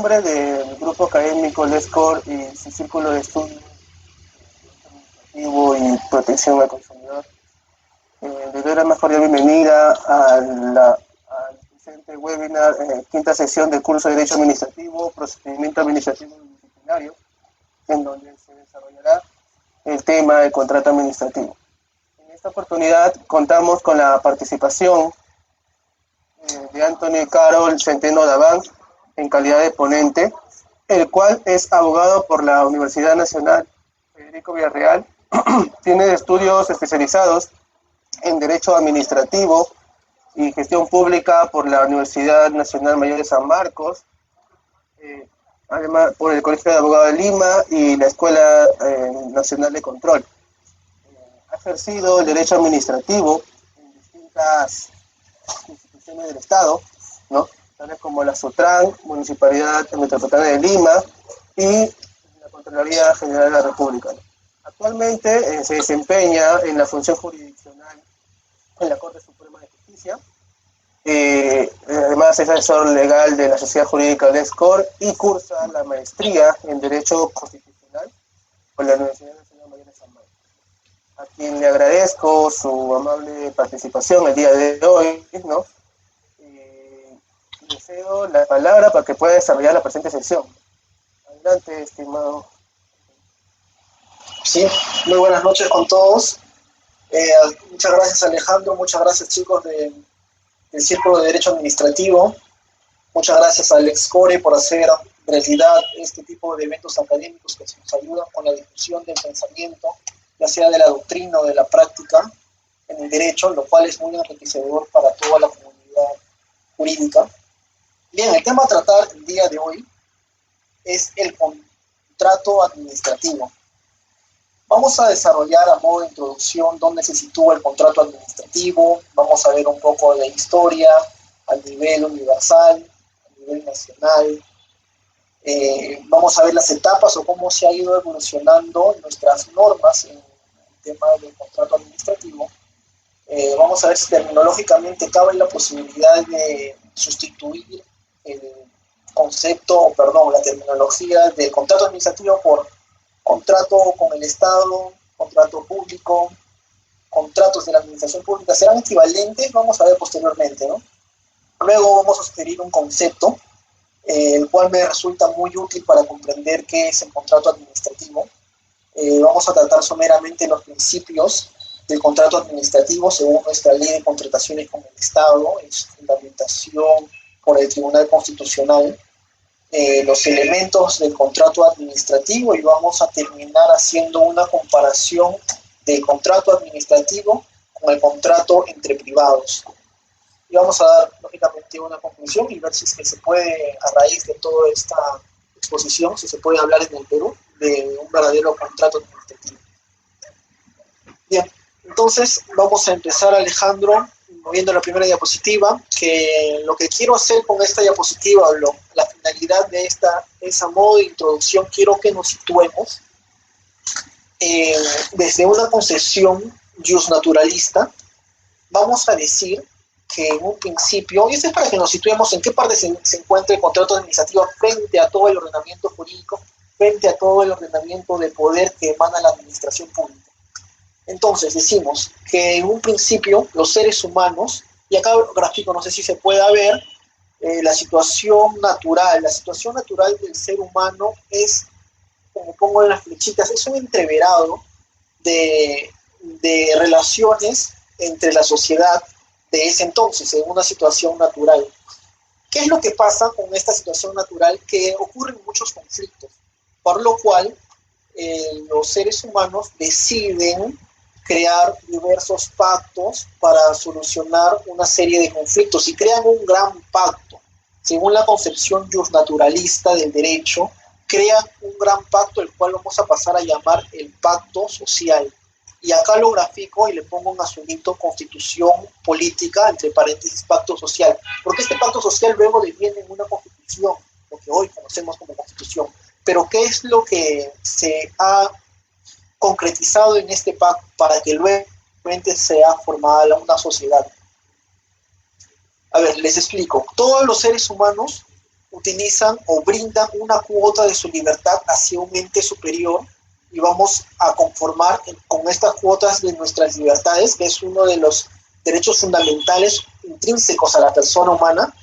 nombre del grupo académico LESCOR y su círculo de estudios administrativo y protección al consumidor, le doy la más cordial bienvenida al presente webinar, quinta sesión del curso de Derecho Administrativo, Procedimiento Administrativo Disciplinario, en donde se desarrollará el tema del contrato administrativo. En esta oportunidad contamos con la participación de Anthony Carol Centeno Daván en calidad de ponente, el cual es abogado por la Universidad Nacional Federico Villarreal. Tiene estudios especializados en Derecho Administrativo y Gestión Pública por la Universidad Nacional Mayor de San Marcos, además por el Colegio de Abogados de Lima y la Escuela Nacional de Control. Ha ejercido el Derecho Administrativo en distintas instituciones del Estado, ¿no? Tales como la SUTRAN, Municipalidad Metropolitana de Lima y la Contraloría General de la República, ¿no? Actualmente se desempeña en la función jurisdiccional en la Corte Suprema de Justicia. Además es asesor legal de la Sociedad Jurídica LESCOR y cursa la maestría en Derecho Constitucional por la Universidad Nacional Mayor de San Marcos, a quien le agradezco su amable participación el día de hoy, ¿no? Le cedo la palabra para que pueda desarrollar la presente sesión. Adelante, estimado. Sí, muy buenas noches con todos. Muchas gracias, Alejandro, muchas gracias, chicos del Círculo de Derecho Administrativo. Muchas gracias a Alex Core por hacer realidad este tipo de eventos académicos que nos ayudan con la difusión del pensamiento, ya sea de la doctrina o de la práctica en el derecho, lo cual es muy enriquecedor para toda la comunidad jurídica. Bien, el tema a tratar el día de hoy es el contrato administrativo. Vamos a desarrollar a modo de introducción dónde se sitúa el contrato administrativo, vamos a ver un poco de historia a nivel universal, a nivel nacional, vamos a ver las etapas o cómo se ha ido evolucionando nuestras normas en el tema del contrato administrativo. Vamos a ver si terminológicamente cabe la posibilidad de sustituir el concepto, la terminología del contrato administrativo por contrato con el Estado, contrato público, contratos de la administración pública. ¿Serán equivalentes? Vamos a ver posteriormente, ¿no? Luego vamos a sugerir un concepto, el cual me resulta muy útil para comprender qué es el contrato administrativo. Vamos a tratar someramente los principios del contrato administrativo según nuestra ley de contrataciones con el Estado, en su fundamentación por el Tribunal Constitucional, los elementos del contrato administrativo, y vamos a terminar haciendo una comparación del contrato administrativo con el contrato entre privados. Y vamos a dar, lógicamente, una conclusión y ver si es que se puede, a raíz de toda esta exposición, si se puede hablar en el Perú de un verdadero contrato administrativo. Bien, entonces vamos a empezar, Alejandro, moviendo la primera diapositiva, que lo que quiero hacer con esta diapositiva, la finalidad de esta es a modo de introducción, quiero que nos situemos desde una concepción justnaturalista. Vamos a decir que en un principio, y esto es para que nos situemos en qué parte se encuentra el contrato administrativo frente a todo el ordenamiento jurídico, frente a todo el ordenamiento de poder que emana la administración pública. Entonces decimos que en un principio los seres humanos, y acá gráfico no sé si se pueda ver, la situación natural del ser humano es, como pongo en las flechitas, es un entreverado de relaciones entre la sociedad de ese entonces, en una situación natural. ¿Qué es lo que pasa con esta situación natural? Que ocurren muchos conflictos, por lo cual los seres humanos deciden crear diversos pactos para solucionar una serie de conflictos y crean un gran pacto. Según la concepción justnaturalista del derecho, crean un gran pacto, el cual vamos a pasar a llamar el pacto social. Y acá lo grafico y le pongo un azulito: constitución política, entre paréntesis, pacto social. Porque este pacto social luego deviene en una constitución, lo que hoy conocemos como constitución. Pero ¿qué es lo que se ha concretizado en este pacto para que luego sea formada una sociedad? A ver, les explico. Todos los seres humanos utilizan o brindan una cuota de su libertad hacia un ente superior y vamos a conformar con estas cuotas de nuestras libertades, que es uno de los derechos fundamentales intrínsecos a la persona humana,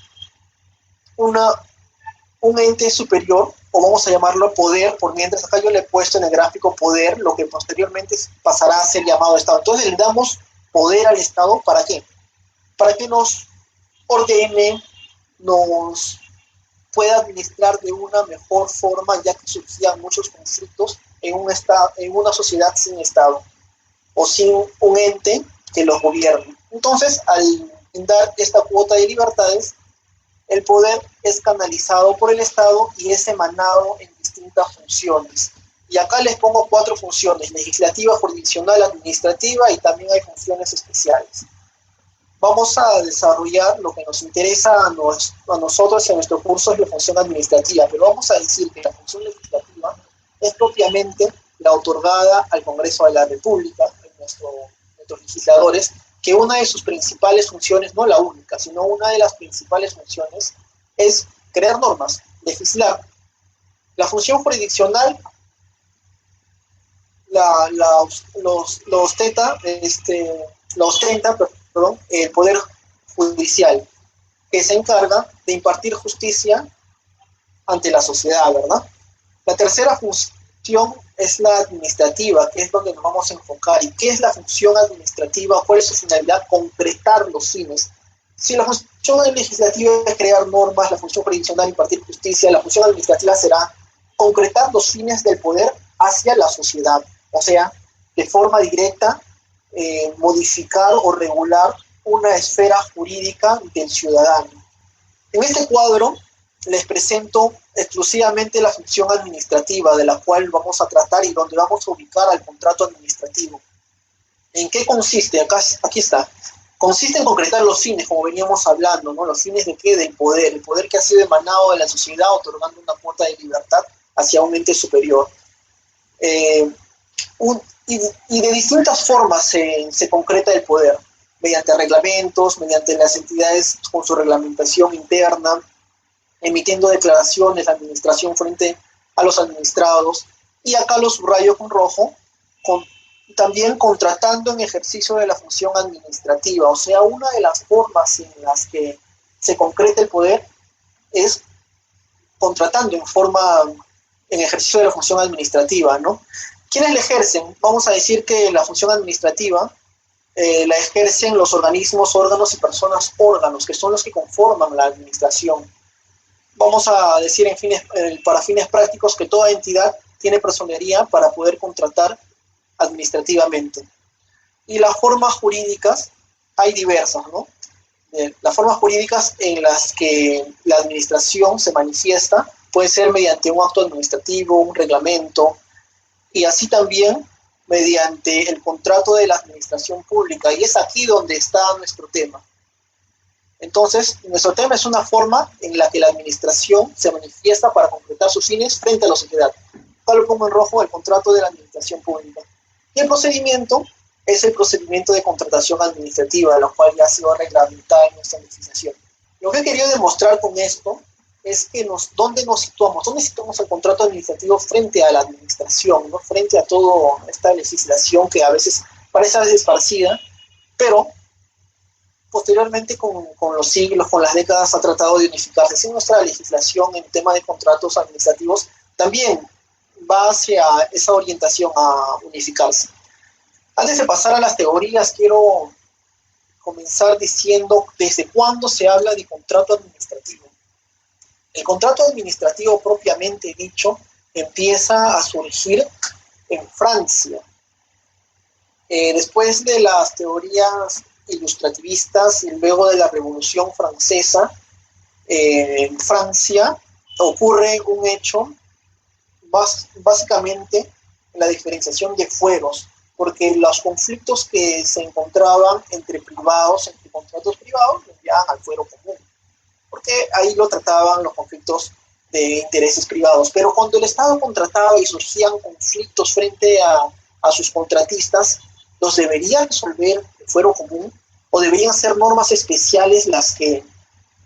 un ente superior, o vamos a llamarlo poder, por mientras acá yo le he puesto en el gráfico poder, lo que posteriormente pasará a ser llamado Estado. Entonces le damos poder al Estado, ¿para qué? Para que nos ordene, nos pueda administrar de una mejor forma, ya que surgían muchos conflictos en una sociedad sin Estado o sin un ente que los gobierne. Entonces, al dar esta cuota de libertades, el poder es canalizado por el Estado y es emanado en distintas funciones. Y acá les pongo 4 funciones: legislativa, jurisdiccional, administrativa, y también hay funciones especiales. Vamos a desarrollar lo que nos interesa a nosotros en nuestro curso, es la función administrativa, pero vamos a decir que la función legislativa es propiamente la otorgada al Congreso de la República, nuestros legisladores, que una de sus principales funciones, no la única, sino una de las principales funciones, es crear normas, legislar. La función jurisdiccional lo ostenta el Poder Judicial, que se encarga de impartir justicia ante la sociedad, ¿verdad? La tercera función es la administrativa, que es donde nos vamos a enfocar. ¿Y qué es la función administrativa? ¿Cuál es su finalidad? Concretar los fines. Si la función legislativa es crear normas, la función jurisdiccional impartir justicia, la función administrativa será concretar los fines del poder hacia la sociedad, o sea, de forma directa, modificar o regular una esfera jurídica del ciudadano. En este cuadro les presento exclusivamente la función administrativa, de la cual vamos a tratar y donde vamos a ubicar al contrato administrativo. ¿En qué consiste? Aquí está. Consiste en concretar los fines, como veníamos hablando, ¿no? ¿Los fines de qué? Del poder. El poder que ha sido emanado de la sociedad, otorgando una cuota de libertad hacia un ente superior. Y de distintas formas se concreta el poder, mediante reglamentos, mediante las entidades con su reglamentación interna, emitiendo declaraciones de administración frente a los administrados, y acá lo subrayo con rojo, también contratando en ejercicio de la función administrativa. O sea, una de las formas en las que se concreta el poder es contratando en ejercicio de la función administrativa, ¿no? ¿Quiénes la ejercen? Vamos a decir que la función administrativa la ejercen los organismos, órganos y personas órganos, que son los que conforman la administración. Vamos a decir para fines prácticos que toda entidad tiene personería para poder contratar administrativamente. Y las formas jurídicas hay diversas, ¿no? Las formas jurídicas en las que la administración se manifiesta puede ser mediante un acto administrativo, un reglamento, y así también mediante el contrato de la administración pública. Y es aquí donde está nuestro tema. Entonces, nuestro tema es una forma en la que la administración se manifiesta para concretar sus fines frente a la sociedad. Acá lo pongo en rojo, el contrato de la administración pública. Y el procedimiento es el procedimiento de contratación administrativa, lo cual ya ha sido reglamentada en nuestra legislación. Lo que he querido demostrar con esto es que ¿dónde situamos el contrato administrativo frente a la administración, ¿no? Frente a toda esta legislación que a veces parece esparcida, pero posteriormente con los siglos, con las décadas ha tratado de unificarse. Así nuestra legislación en tema de contratos administrativos también va hacia esa orientación a unificarse. Antes de pasar a las teorías, quiero comenzar diciendo desde cuándo se habla de contrato administrativo. El contrato administrativo propiamente dicho empieza a surgir en Francia. Después de las teorías ilustrativistas y luego de la Revolución Francesa, en Francia ocurre un hecho básicamente en la diferenciación de fueros, porque los conflictos que se encontraban entre contratos privados, los enviaban al fuero común, porque ahí lo trataban los conflictos de intereses privados. Pero cuando el Estado contrataba y surgían conflictos frente a sus contratistas, ¿los debería resolver el fuero común o deberían ser normas especiales las que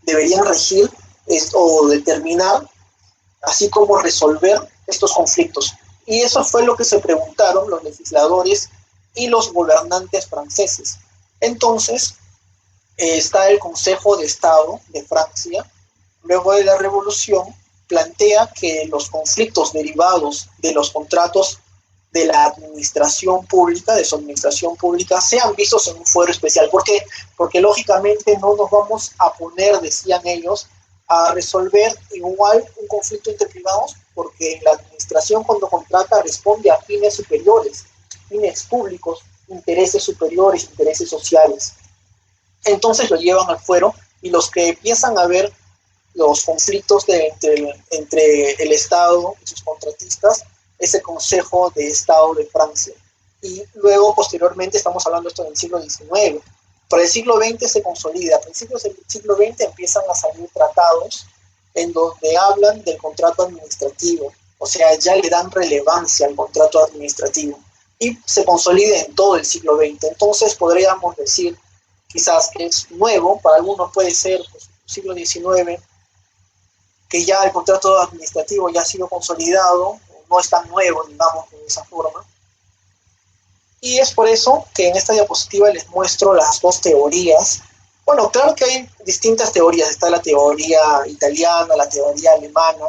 deberían regir o determinar, así como resolver estos conflictos. Y eso fue lo que se preguntaron los legisladores y los gobernantes franceses. Entonces, está el Consejo de Estado de Francia, luego de la Revolución, plantea que los conflictos derivados de los contratos de la administración pública, de su administración pública, sean vistos en un fuero especial. ¿Por qué? Porque lógicamente no nos vamos a poner, decían ellos, a resolver igual un conflicto entre privados, porque la administración cuando contrata responde a fines superiores, fines públicos, intereses superiores, intereses sociales. Entonces lo llevan al fuero y los que empiezan a ver los conflictos entre el Estado y sus contratistas es el Consejo de Estado de Francia. Y luego, posteriormente, estamos hablando de esto del siglo XIX. Para el siglo XX se consolida. A principios del siglo XX empiezan a salir tratados en donde hablan del contrato administrativo. O sea, ya le dan relevancia al contrato administrativo. Y se consolida en todo el siglo XX. Entonces podríamos decir quizás que es nuevo, para algunos puede ser pues, siglo XIX, que ya el contrato administrativo ya ha sido consolidado, no es tan nuevo, digamos, de esa forma. Y es por eso que en esta diapositiva les muestro las dos teorías. Bueno, claro que hay distintas teorías, está la teoría italiana, la teoría alemana,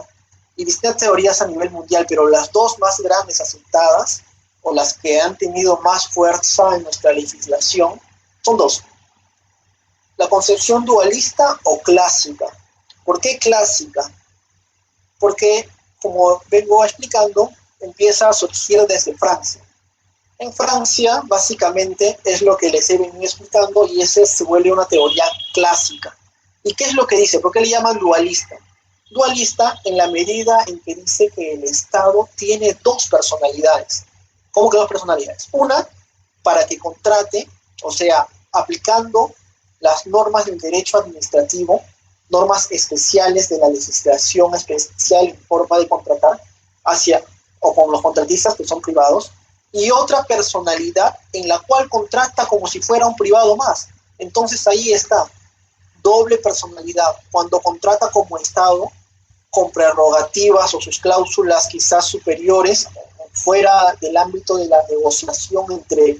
y distintas teorías a nivel mundial, pero las dos más grandes aceptadas, o las que han tenido más fuerza en nuestra legislación, son dos. La concepción dualista o clásica. ¿Por qué clásica? Porque, como vengo explicando, empieza a surgir desde Francia. En Francia, básicamente, es lo que les he venido explicando y ese se vuelve una teoría clásica. ¿Y qué es lo que dice? ¿Por qué le llaman dualista? Dualista en la medida en que dice que el Estado tiene dos personalidades. ¿Cómo que dos personalidades? Una, para que contrate, o sea, aplicando las normas del derecho administrativo, normas especiales de la legislación especial en forma de contratar hacia o con los contratistas que son privados, y otra personalidad en la cual contrata como si fuera un privado más. Entonces ahí está, doble personalidad, cuando contrata como Estado, con prerrogativas o sus cláusulas quizás superiores, fuera del ámbito de la negociación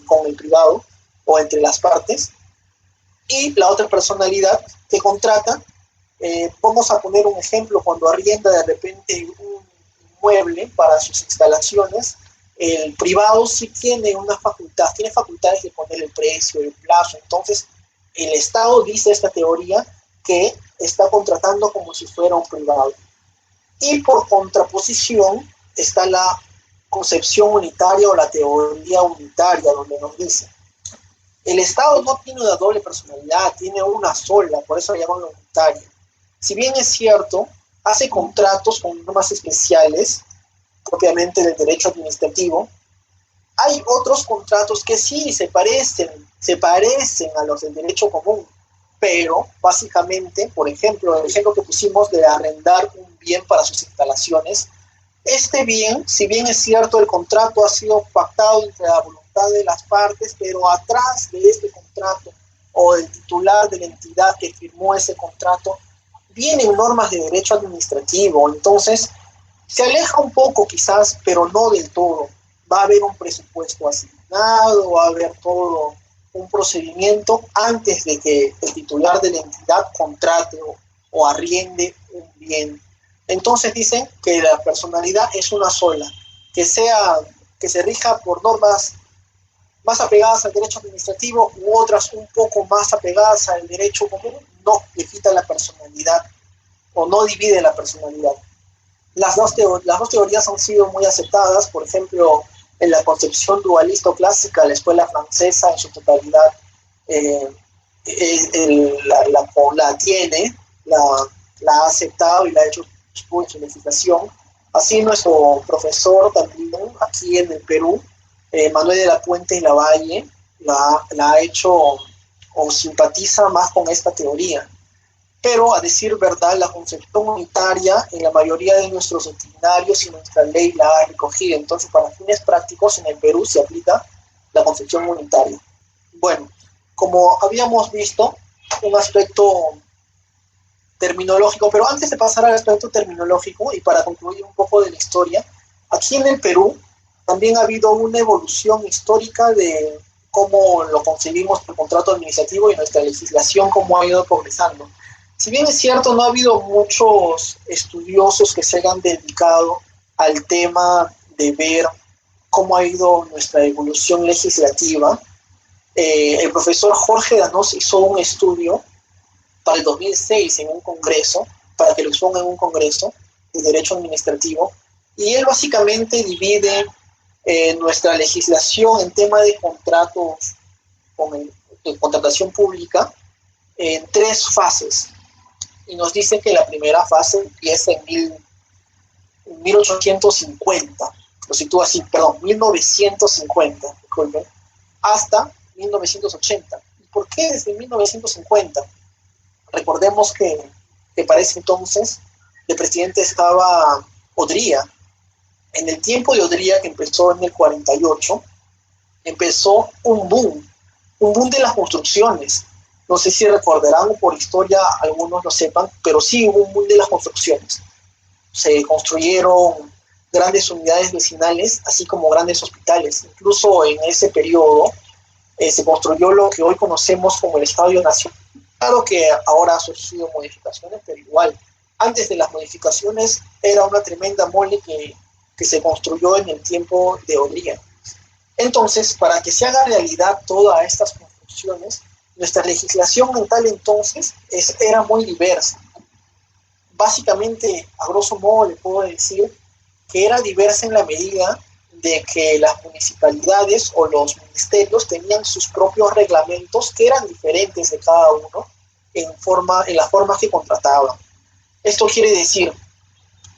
con el privado o entre las partes, y la otra personalidad que contrata, vamos a poner un ejemplo, cuando arrienda de repente un inmueble para sus instalaciones, el privado sí tiene una facultad, tiene facultades de poner el precio, el plazo. Entonces el Estado, dice esta teoría, que está contratando como si fuera un privado. Y por contraposición está la concepción unitaria o la teoría unitaria, donde nos dice el Estado no tiene una doble personalidad, tiene una sola, por eso la llaman unitaria. Si bien es cierto, hace contratos con normas especiales, propiamente del derecho administrativo, hay otros contratos que sí se parecen a los del derecho común, pero básicamente, por ejemplo, el ejemplo que pusimos de arrendar un bien para sus instalaciones, este bien, si bien es cierto, el contrato ha sido pactado entre la voluntad de las partes, pero atrás de este contrato o el titular de la entidad que firmó ese contrato, vienen normas de derecho administrativo. Entonces, se aleja un poco quizás, pero no del todo. Va a haber un presupuesto asignado, va a haber todo un procedimiento antes de que el titular de la entidad contrate o arriende un bien. Entonces dicen que la personalidad es una sola, que se rija por normas más apegadas al derecho administrativo u otras un poco más apegadas al derecho común, no le quita la personalidad o no divide la personalidad. Las dos teorías han sido muy aceptadas, por ejemplo, en la concepción dualista clásica, la escuela francesa en su totalidad la ha aceptado y la ha hecho en su legislación. Así nuestro profesor también aquí en el Perú, Manuel de la Puente y Lavalle, la ha hecho o simpatiza más con esta teoría. Pero a decir verdad, la concepción unitaria en la mayoría de nuestros centenarios y nuestra ley la ha recogido. Entonces, para fines prácticos, en el Perú se aplica la concepción unitaria. Bueno, como habíamos visto, un aspecto terminológico, pero antes de pasar al aspecto terminológico y para concluir un poco de la historia, aquí en el Perú también ha habido una evolución histórica de cómo lo concebimos por contrato administrativo y nuestra legislación, cómo ha ido progresando. Si bien es cierto, no ha habido muchos estudiosos que se hayan dedicado al tema de ver cómo ha ido nuestra evolución legislativa, el profesor Jorge Danós hizo un estudio para el 2006 en un congreso, para que lo exponga en un congreso de Derecho Administrativo, y él básicamente divide nuestra legislación en tema de contratos, de contratación pública, en tres fases. Y nos dice que la primera fase empieza en 1850, lo sitúa así, perdón, 1950, disculpen, hasta 1980. ¿Y por qué desde 1950? Recordemos que para ese entonces el presidente estaba Odría. En el tiempo de Odría, que empezó en el 48, empezó un boom de las construcciones. No sé si recordarán o por historia algunos lo sepan, pero sí hubo un boom de las construcciones. Se construyeron grandes unidades vecinales, así como grandes hospitales. Incluso en ese periodo se construyó lo que hoy conocemos como el Estadio Nacional. Claro que ahora han surgido modificaciones, pero igual, antes de las modificaciones era una tremenda mole que se construyó en el tiempo de Odría. Entonces, para que se haga realidad todas estas construcciones, nuestra legislación en tal entonces era muy diversa. Básicamente, a grosso modo, le puedo decir que era diversa en la medida de que las municipalidades o los ministerios tenían sus propios reglamentos que eran diferentes de cada uno en las formas que contrataban. Esto quiere decir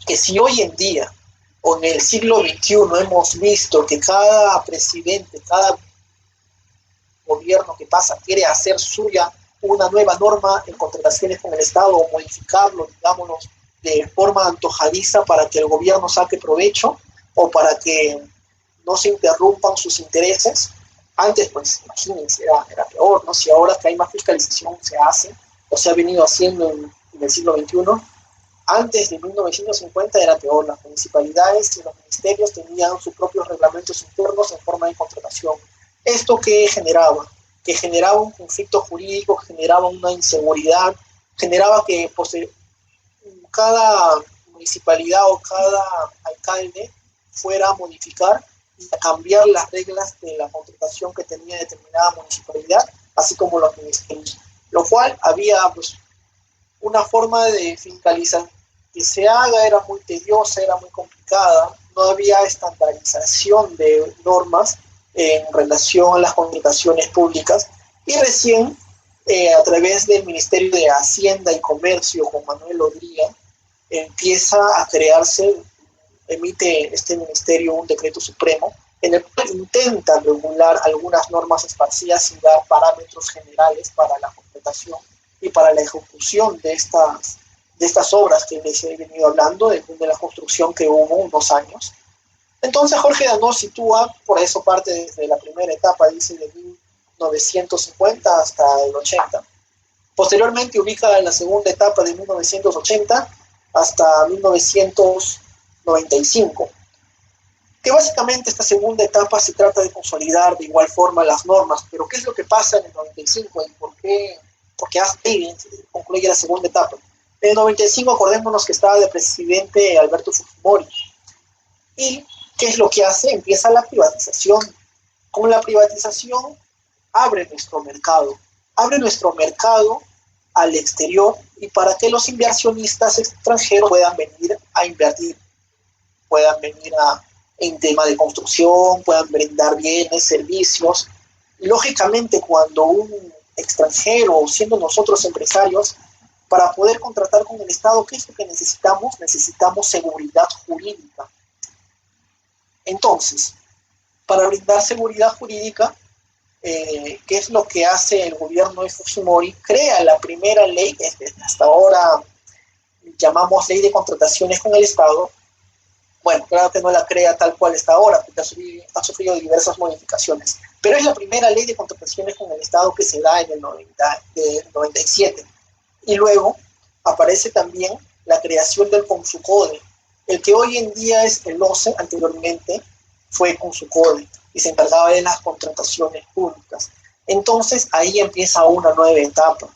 que si hoy en día o en el siglo XXI hemos visto que cada presidente, cada gobierno que pasa quiere hacer suya una nueva norma en contrataciones con el Estado o modificarlo, digámoslo, de forma antojadiza para que el gobierno saque provecho o para que no se interrumpan sus intereses. Antes, pues, imagínense, era peor, ¿no? Si ahora que hay más fiscalización se hace o se ha venido haciendo en el siglo XXI, antes de 1950 era peor. Las municipalidades y los ministerios tenían sus propios reglamentos internos en forma de contratación. ¿Esto qué generaba? Que generaba un conflicto jurídico, generaba una inseguridad, generaba que cada municipalidad o cada alcalde fuera a modificar y a cambiar las reglas de la contratación que tenía determinada municipalidad, así como los ministerios. Lo cual había pues, una forma de fiscalizar que se haga, era muy tediosa, era muy complicada, no había estandarización de normas en relación a las contrataciones públicas, y recién a través del Ministerio de Hacienda y Comercio con Manuel Odría empieza a crearse, emite este ministerio un decreto supremo en el cual intenta regular algunas normas esparcidas y dar parámetros generales para la contratación y para la ejecución de estas obras que les he venido hablando, de la construcción que hubo unos años. Entonces Jorge Danós sitúa, por eso parte desde la primera etapa, dice de 1950 hasta el 80. Posteriormente ubica en la segunda etapa de 1980 hasta 1995. Que básicamente esta segunda etapa se trata de consolidar de igual forma las normas, pero ¿qué es lo que pasa en el 95 y por qué ahí concluye la segunda etapa? En el 95 acordémonos que estaba de presidente Alberto Fujimori. ¿Y qué es lo que hace? Empieza la privatización. Con la privatización abre nuestro mercado al exterior y para que los inversionistas extranjeros puedan venir a invertir, puedan venir en tema de construcción, puedan brindar bienes, servicios. Lógicamente, cuando un extranjero, siendo nosotros empresarios, para poder contratar con el Estado, ¿qué es lo que necesitamos? Necesitamos seguridad jurídica. Entonces, para brindar seguridad jurídica, ¿qué es lo que hace el gobierno de Fujimori? Crea la primera ley, que hasta ahora llamamos Ley de Contrataciones con el Estado. Bueno, claro que no la crea tal cual está ahora, porque ha sufrido diversas modificaciones. Pero es la primera ley de contrataciones con el Estado que se da en el 97. Y luego aparece también la creación del Consucode. El que hoy en día es el OCE, anteriormente fue Consucode, y se encargaba de las contrataciones públicas. Entonces ahí empieza una nueva etapa,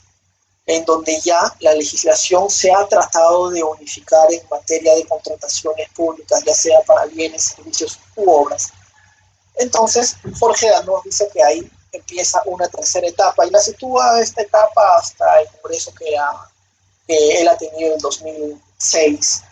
en donde ya la legislación se ha tratado de unificar en materia de contrataciones públicas, ya sea para bienes, servicios u obras. Entonces, Jorge nos dice que ahí empieza una tercera etapa y la sitúa esta etapa hasta el congreso que él ha tenido en 2006.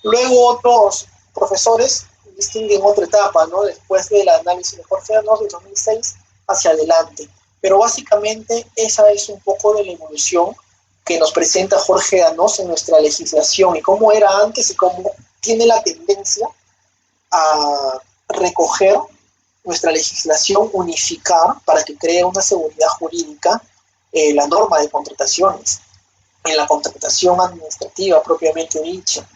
Luego otros profesores distinguen otra etapa, ¿no? Después del análisis de Jorge Arnós de 2006 hacia adelante. Pero básicamente esa es un poco de la evolución que nos presenta Jorge Arnós en nuestra legislación y cómo era antes y cómo tiene la tendencia a recoger nuestra legislación, unificar para que cree una seguridad jurídica la norma de contrataciones, en la contratación administrativa propiamente dicha.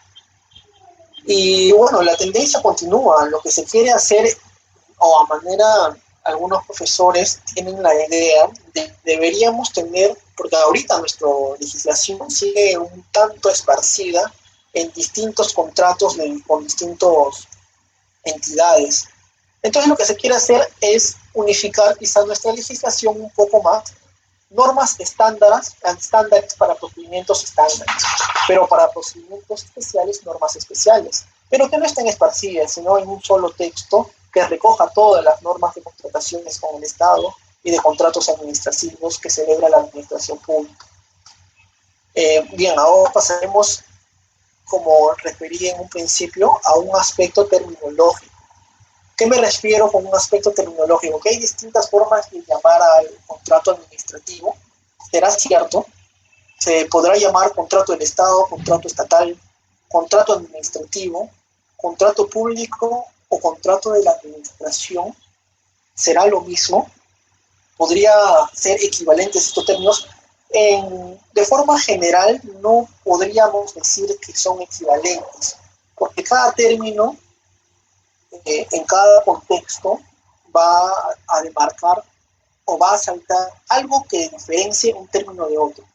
Y bueno, la tendencia continúa. Lo que se quiere hacer, o a manera, algunos profesores tienen la idea de deberíamos tener, porque ahorita nuestra legislación sigue un tanto esparcida en distintos contratos con distintas entidades. Entonces lo que se quiere hacer es unificar quizá nuestra legislación un poco más, normas estándares para procedimientos estándares, pero para procedimientos especiales, normas especiales, pero que no estén esparcidas, sino en un solo texto que recoja todas las normas de contrataciones con el Estado y de contratos administrativos que celebra la administración pública. Bien, ahora pasaremos, como referí en un principio, a un aspecto terminológico. ¿Qué me refiero con un aspecto terminológico? Que hay distintas formas de llamar al contrato administrativo. Será cierto, se podrá llamar contrato del Estado, contrato estatal, contrato administrativo, contrato público o contrato de la administración. Será lo mismo. Podría ser equivalentes estos términos. De forma general, no podríamos decir que son equivalentes, porque cada término en cada contexto va a demarcar o va a saltar algo que diferencie un término de otro.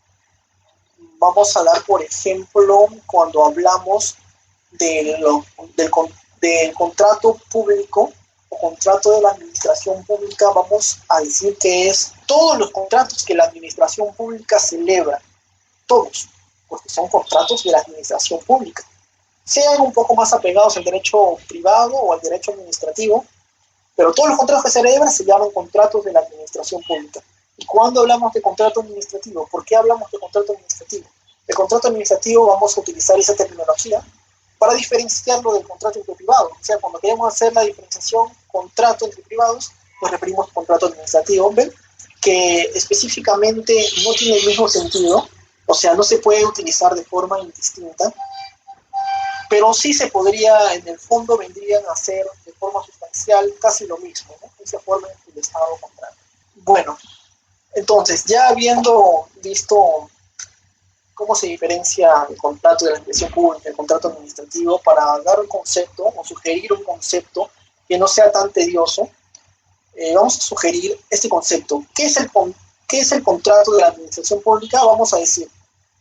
Vamos a dar, por ejemplo, cuando hablamos del contrato público o contrato de la administración pública, vamos a decir que es todos los contratos que la administración pública celebra, todos, porque son contratos de la administración pública. Sean un poco más apegados al derecho privado o al derecho administrativo, pero todos los contratos que se celebran se llaman contratos de la administración pública. ¿Y cuándo hablamos de contrato administrativo? ¿Por qué hablamos de contrato administrativo? El contrato administrativo vamos a utilizar esa terminología para diferenciarlo del contrato entre privados. O sea, cuando queremos hacer la diferenciación contrato entre privados, nos referimos a contrato administrativo, ¿ven? Que específicamente no tiene el mismo sentido, o sea, no se puede utilizar de forma indistinta, pero sí se podría, en el fondo vendrían a ser de forma sustancial casi lo mismo, ¿no? Esa forma en que el Estado contrata. Bueno, entonces, ya habiendo visto cómo se diferencia el contrato de la administración pública, el contrato administrativo, para dar un concepto o sugerir un concepto que no sea tan tedioso, vamos a sugerir este concepto. ¿Qué es el contrato de la administración pública? Vamos a decir,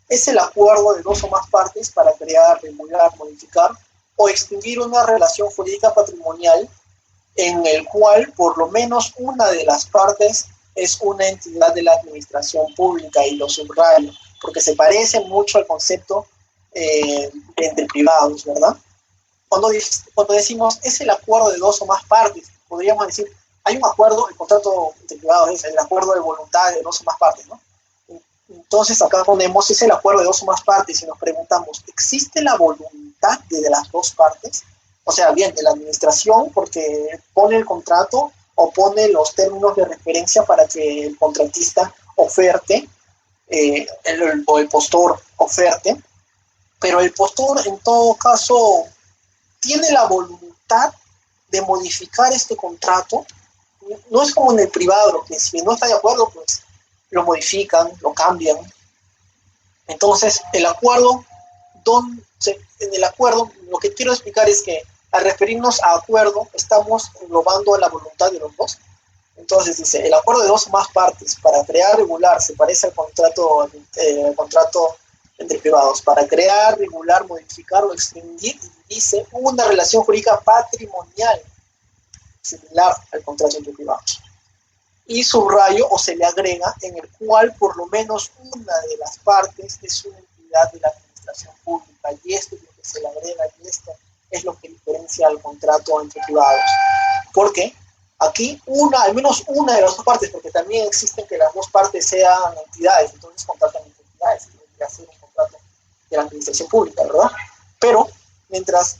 es el acuerdo de dos o más partes para crear, regular, modificar o extinguir una relación jurídica patrimonial en el cual por lo menos una de las partes es una entidad de la administración pública, y lo subrayo, porque se parece mucho al concepto entre privados, ¿verdad? Cuando decimos es el acuerdo de dos o más partes, podríamos decir, hay un acuerdo, el contrato entre privados es el acuerdo de voluntad de dos o más partes, ¿no? Entonces acá ponemos, es el acuerdo de dos o más partes y nos preguntamos, ¿existe la voluntad de las dos partes? O sea, bien, de la administración, porque pone el contrato o pone los términos de referencia para que el contratista oferte, o el postor oferte, pero el postor en todo caso tiene la voluntad de modificar este contrato. No es como en el privado, que si no está de acuerdo, pues lo modifican, lo cambian. Entonces, en el acuerdo, lo que quiero explicar es que al referirnos a acuerdo, estamos englobando a la voluntad de los dos. Entonces dice, el acuerdo de dos o más partes para crear, regular, se parece al contrato entre privados para crear, regular, modificar o extinguir, dice, una relación jurídica patrimonial similar al contrato entre privados. Y subrayo o se le agrega en el cual por lo menos una de las partes es una entidad de la administración pública, y esto es lo que se le agrega, y esto es lo que diferencia al contrato entre privados. Porque aquí al menos una de las dos partes, porque también existen que las dos partes sean entidades, entonces contratan entre entidades, y debería ser un contrato de la administración pública, ¿verdad? Pero mientras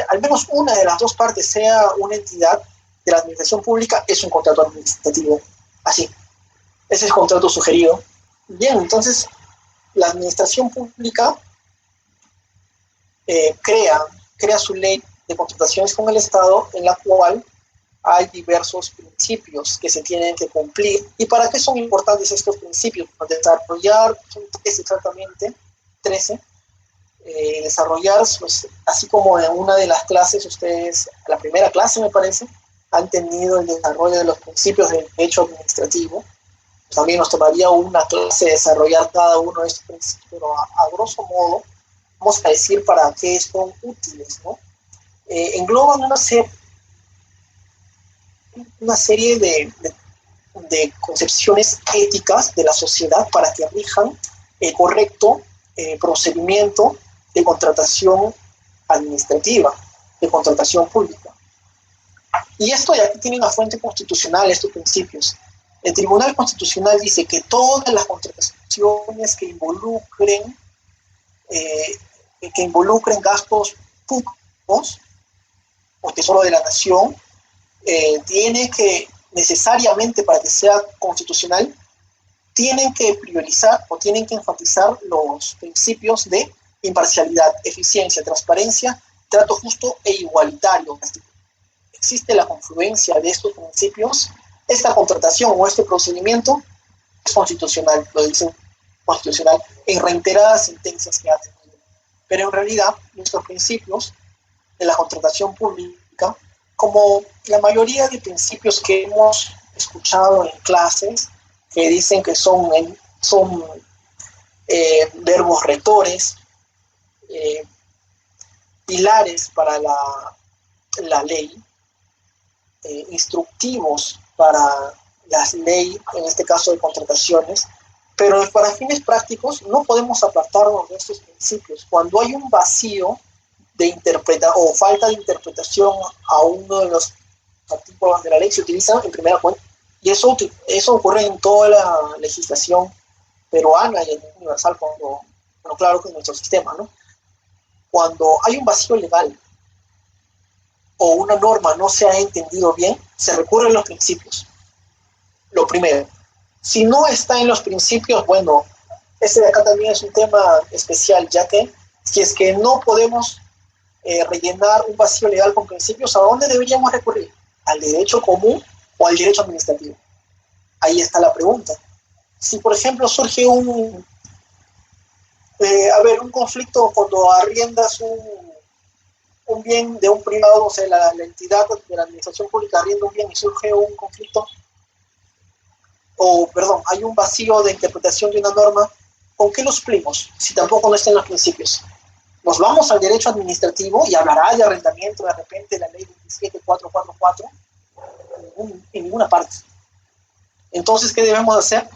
al menos una de las dos partes sea una entidad de la administración pública, es un contrato administrativo. Así, ese es el contrato sugerido. Bien, entonces la administración pública crea su ley de contrataciones con el Estado, en la cual hay diversos principios que se tienen que cumplir. ¿Y para qué son importantes estos principios? Para desarrollar, son 13 exactamente, 13, desarrollar, pues, así como en una de las clases, ustedes, la primera clase me parece, han tenido el desarrollo de los principios del derecho administrativo. También nos tomaría una clase desarrollar cada uno de estos principios, pero a grosso modo, vamos a decir para qué son útiles, ¿no? Engloban una serie de concepciones éticas de la sociedad para que rijan el correcto procedimiento de contratación administrativa, de contratación pública. Y esto ya tiene una fuente constitucional, estos principios. El Tribunal Constitucional dice que todas las contrataciones que involucren gastos públicos o tesoro de la nación, tiene que necesariamente, para que sea constitucional, tienen que priorizar o tienen que enfatizar los principios de imparcialidad, eficiencia, transparencia, trato justo e igualitario. Existe la confluencia de estos principios, esta contratación o este procedimiento es constitucional, lo dice constitucional en reiteradas sentencias que ha tenido. Pero en realidad, nuestros principios de la contratación pública, como la mayoría de principios que hemos escuchado en clases, que dicen que son verbos rectores, pilares para la ley, instructivos para las leyes, en este caso de contrataciones, pero para fines prácticos no podemos apartarnos de estos principios. Cuando hay un vacío de interpretación o falta de interpretación a uno de los artículos de la ley, se utiliza en primera cuenta. Y eso ocurre en toda la legislación peruana y universal, claro que en nuestro sistema, ¿no? Cuando hay un vacío legal o una norma no se ha entendido bien, se recurre a los principios. Lo primero. Si no está en los principios, bueno, este de acá también es un tema especial, ya que si es que no podemos rellenar un vacío legal con principios, ¿a dónde deberíamos recurrir? ¿Al derecho común o al derecho administrativo? Ahí está la pregunta. Si, por ejemplo, surge un conflicto cuando arriendas un bien de un privado, o sea, la entidad de la administración pública arrienda un bien y surge un conflicto, hay un vacío de interpretación de una norma, ¿con qué lo suplimos? Si tampoco no está en los principios. Nos vamos al derecho administrativo y hablará de arrendamiento de repente la ley 27444 en ninguna parte. Entonces, ¿qué debemos hacer?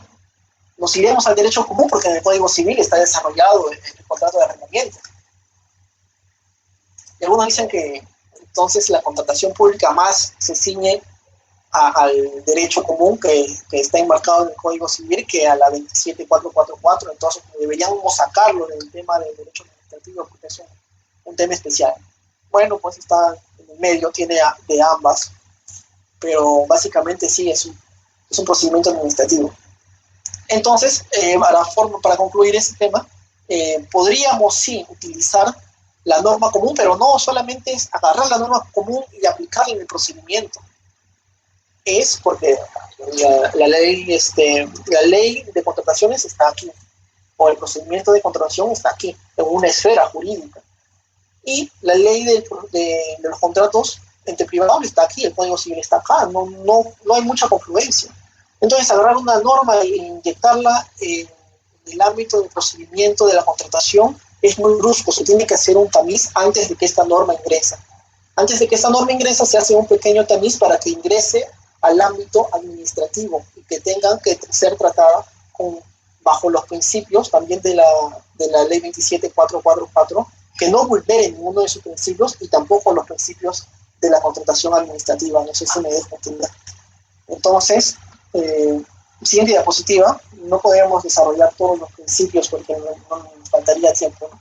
Nos iremos al derecho común porque en el Código Civil está desarrollado el contrato de arrendamiento. Y algunos dicen que entonces la contratación pública más se ciñe al derecho común que está enmarcado en el Código Civil que a la 27444, entonces deberíamos sacarlo del tema del derecho administrativo porque es un tema especial. Bueno, pues está en el medio, tiene de ambas, pero básicamente sí es un procedimiento administrativo. Entonces, para concluir este tema, podríamos sí utilizar la norma común, pero no solamente es agarrar la norma común y aplicarla en el procedimiento. Es porque la ley de contrataciones está aquí, o el procedimiento de contratación está aquí, en una esfera jurídica. Y la ley de los contratos entre privados está aquí, el Código Civil está acá, no hay mucha confluencia. Entonces, agarrar una norma e inyectarla en el ámbito de procedimiento de la contratación es muy brusco, se tiene que hacer un tamiz antes de que esta norma ingresa. Antes de que esta norma ingresa se hace un pequeño tamiz para que ingrese al ámbito administrativo y que tengan que ser tratada bajo los principios también de la ley 27444, que no vulnere ninguno de sus principios y tampoco los principios de la contratación administrativa. No sé si me dejo entender. Entonces, siguiente diapositiva. No podemos desarrollar todos los principios porque no nos faltaría tiempo, ¿no?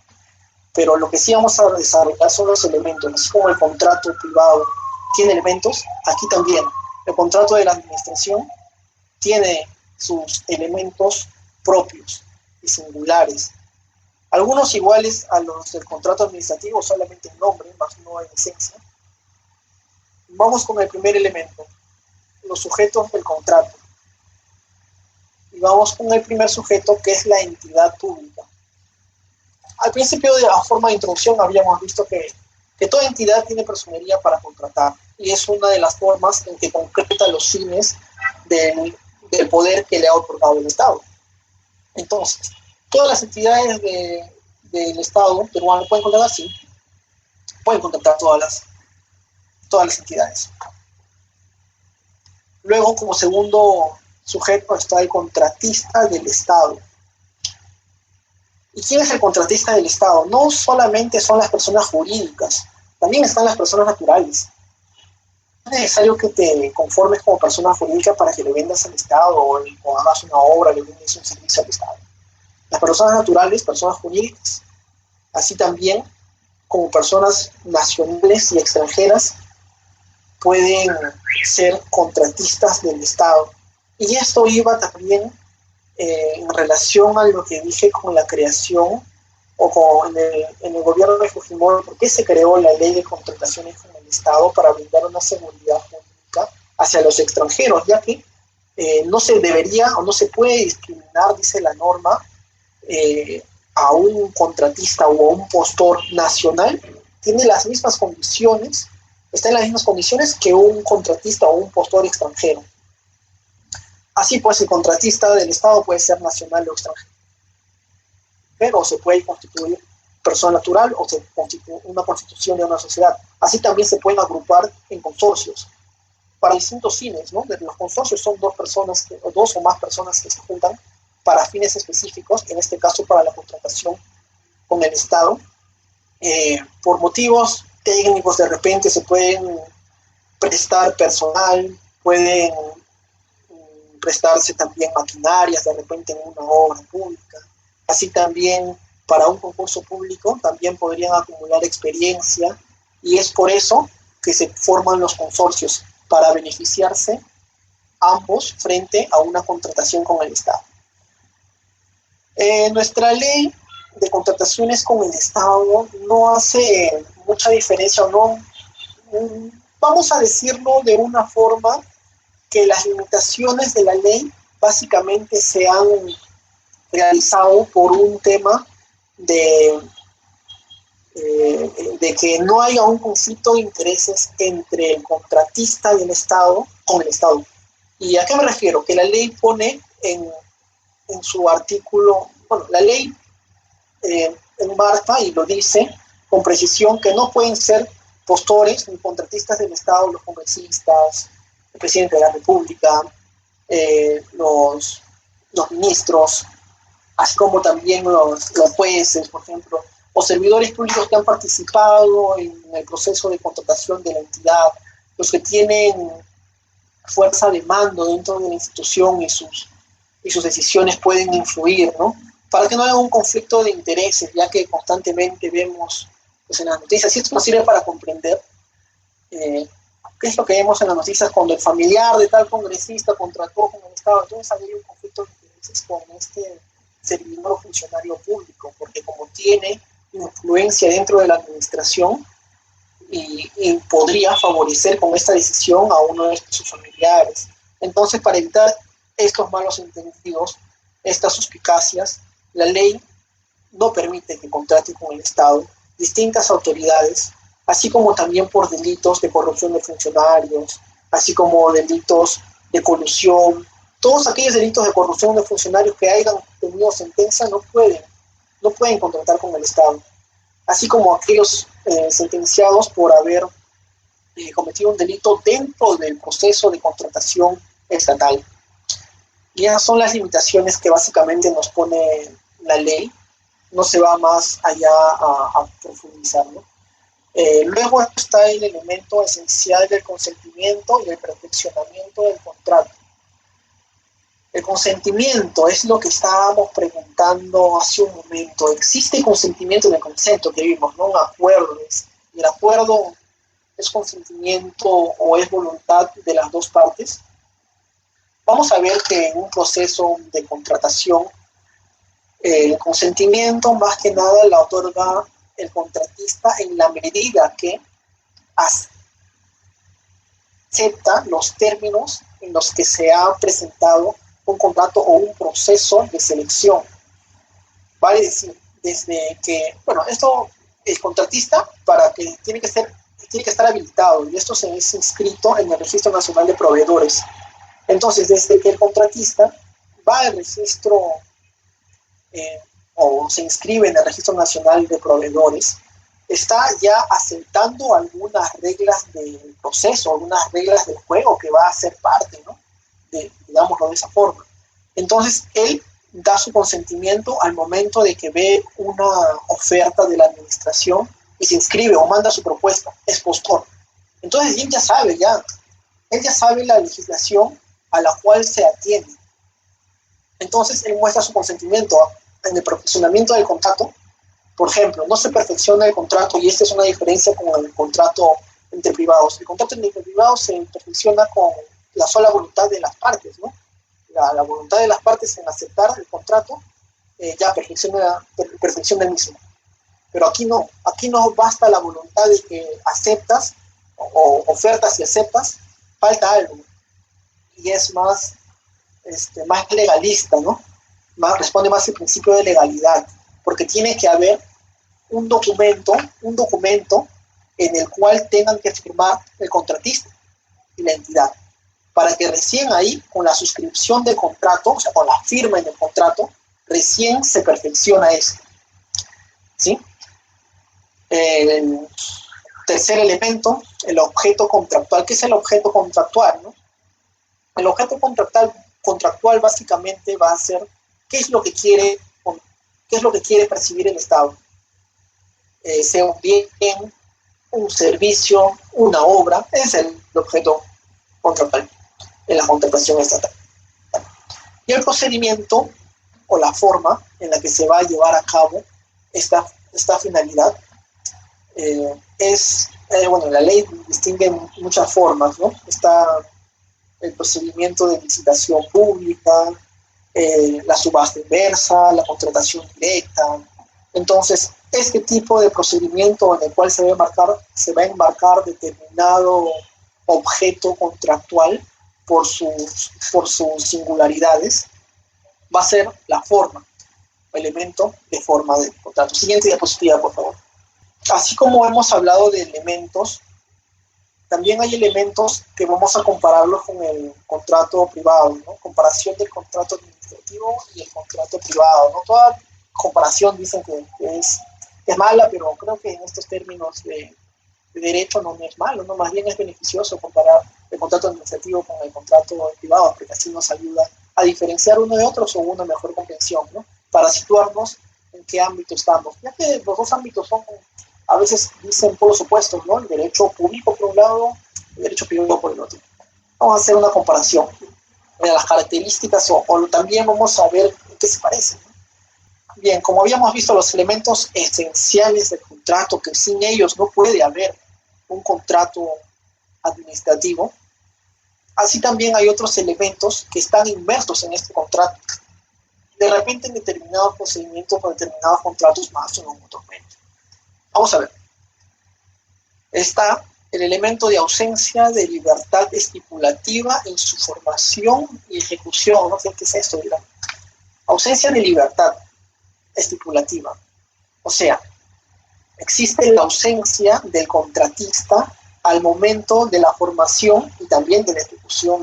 Pero lo que sí vamos a desarrollar son los elementos. Así como el contrato privado tiene elementos, aquí también el contrato de la administración tiene sus elementos propios y singulares. Algunos iguales a los del contrato administrativo, solamente en nombre, más no en esencia. Vamos con el primer elemento, los sujetos del contrato. Y vamos con el primer sujeto, que es la entidad pública. Al principio de la forma de introducción habíamos visto que toda entidad tiene personería para contratar, y es una de las formas en que concreta los fines del poder que le ha otorgado el Estado. Entonces, todas las entidades del Estado peruano pueden contratar, sí, pueden contratar todas las entidades. Luego, como segundo sujeto, está el contratista del Estado. ¿Y quién es el contratista del Estado? No solamente son las personas jurídicas, también están las personas naturales. No es necesario que te conformes como persona jurídica para que le vendas al Estado o hagas una obra, le vendes un servicio al Estado. Las personas naturales, personas jurídicas, así también como personas nacionales y extranjeras, pueden ser contratistas del Estado. Y esto iba también en relación a lo que dije con la creación o en el gobierno de Fujimori, ¿por qué se creó la ley de contrataciones con el Estado? Para brindar una seguridad jurídica hacia los extranjeros, ya que no se debería o no se puede discriminar, dice la norma, a un contratista o a un postor nacional. Tiene las mismas condiciones, está en las mismas condiciones que un contratista o un postor extranjero. Así pues, el contratista del Estado puede ser nacional o extranjero, pero se puede constituir persona natural o se constituye una constitución de una sociedad. Así también se pueden agrupar en consorcios para distintos fines, ¿no? Los consorcios son dos o más personas que se juntan para fines específicos, en este caso para la contratación con el Estado. Por motivos técnicos, de repente se pueden prestar personal, pueden prestarse también maquinarias, de repente en una obra pública. Así también para un concurso público también podrían acumular experiencia, y es por eso que se forman los consorcios, para beneficiarse ambos frente a una contratación con el Estado. Nuestra ley de contrataciones con el Estado no hace mucha diferencia, o no, vamos a decirlo de una forma, que las limitaciones de la ley básicamente se han realizado por un tema de que no haya un conflicto de intereses entre el contratista y el Estado con el Estado. ¿Y a qué me refiero? Que la ley pone en su artículo, bueno, la ley enmarca y lo dice con precisión que no pueden ser postores ni contratistas del Estado los congresistas, el presidente de la República, los ministros, así como también los jueces, por ejemplo, o servidores públicos que han participado en el proceso de contratación de la entidad, los que tienen fuerza de mando dentro de la institución y sus decisiones pueden influir, ¿no? Para que no haya un conflicto de intereses, ya que constantemente vemos pues, en las noticias, y esto nos sirve para comprender qué es lo que vemos en las noticias cuando el familiar de tal congresista contrató con el Estado. Entonces hay un conflicto de intereses con este servidor o funcionario público, porque como tiene influencia dentro de la administración y podría favorecer con esta decisión a uno de sus familiares. Entonces, para evitar estos malos entendidos, estas suspicacias, la ley no permite que contrate con el Estado distintas autoridades, así como también por delitos de corrupción de funcionarios, así como delitos de colusión. todos aquellos delitos de corrupción de funcionarios que hayan tenido sentencia no pueden contratar con el Estado, así como aquellos sentenciados por haber cometido un delito dentro del proceso de contratación estatal. Y esas son las limitaciones que básicamente nos pone la ley, no se va más allá a profundizar, ¿no? Luego está el elemento esencial del consentimiento y el perfeccionamiento del contrato. El consentimiento es lo que estábamos preguntando hace un momento. ¿Existe consentimiento en el consento que vimos, no? Un acuerdo. ¿Y el acuerdo es consentimiento o es voluntad de las dos partes? Vamos a ver que en un proceso de contratación, el consentimiento más que nada la otorga el contratista en la medida que acepta los términos en los que se ha presentado un contrato o un proceso de selección. Vale decir, desde que, bueno, esto, el contratista, para que tiene que estar habilitado, y esto se es inscrito en el Registro Nacional de Proveedores. Entonces, desde que el contratista va al registro o se inscribe en el Registro Nacional de Proveedores, está ya aceptando algunas reglas del proceso, algunas reglas del juego que va a ser parte, ¿no? Digámoslo de esa forma. Entonces, él da su consentimiento al momento de que ve una oferta de la administración y se inscribe o manda su propuesta, es postor. Entonces, él ya sabe la legislación a la cual se atiende. Entonces, él muestra su consentimiento en el perfeccionamiento del contrato. Por ejemplo, no se perfecciona el contrato, y esta es una diferencia con el contrato entre privados. El contrato entre privados se perfecciona con la sola voluntad de las partes, ¿no? La voluntad de las partes en aceptar el contrato ya perfecciona el mismo. Pero aquí no basta la voluntad de que aceptas o ofertas y aceptas, falta algo. Y es más legalista, ¿no? Responde más al principio de legalidad, porque tiene que haber un documento en el cual tengan que firmar el contratista y la entidad, para que recién ahí, con la suscripción del contrato, o sea, con la firma en el contrato, recién se perfecciona eso, ¿sí? El tercer elemento, el objeto contractual. ¿Qué es el objeto contractual, no? El objeto contractual básicamente va a ser qué es lo que quiere percibir el Estado. Sea un bien, un servicio, una obra, es el objeto contractual en la contratación estatal. Y el procedimiento o la forma en la que se va a llevar a cabo esta finalidad la ley distingue muchas formas, ¿no? Está el procedimiento de licitación pública, la subasta inversa, la contratación directa. Entonces, este tipo de procedimiento en el cual se va a enmarcar determinado objeto contractual por sus singularidades, va a ser la forma, elemento de forma del contrato. Siguiente diapositiva, por favor. Así como hemos hablado de elementos, también hay elementos que vamos a compararlos con el contrato privado, ¿no? Comparación del contrato administrativo y el contrato privado, ¿no? Toda comparación dicen que es mala, pero creo que en estos términos de derecho no es malo, ¿no? Más bien es beneficioso comparar el contrato administrativo con el contrato privado, porque así nos ayuda a diferenciar uno de otro o una mejor comprensión, ¿no? Para situarnos en qué ámbito estamos, ya que los dos ámbitos son, a veces dicen polos opuestos, ¿no? El derecho público por un lado, el derecho privado por el otro. Vamos a hacer una comparación de las características o también vamos a ver en qué se parecen, ¿no? Bien, como habíamos visto, los elementos esenciales del contrato, que sin ellos no puede haber un contrato administrativo, así también hay otros elementos que están inmersos en este contrato. De repente en determinados procedimientos o determinados contratos más o en otros menos. Vamos a ver. Está el elemento de ausencia de libertad estipulativa en su formación y ejecución. No sé qué es esto, dirán. Ausencia de libertad estipulativa. O sea, existe la ausencia del contratista al momento de la formación y también de la ejecución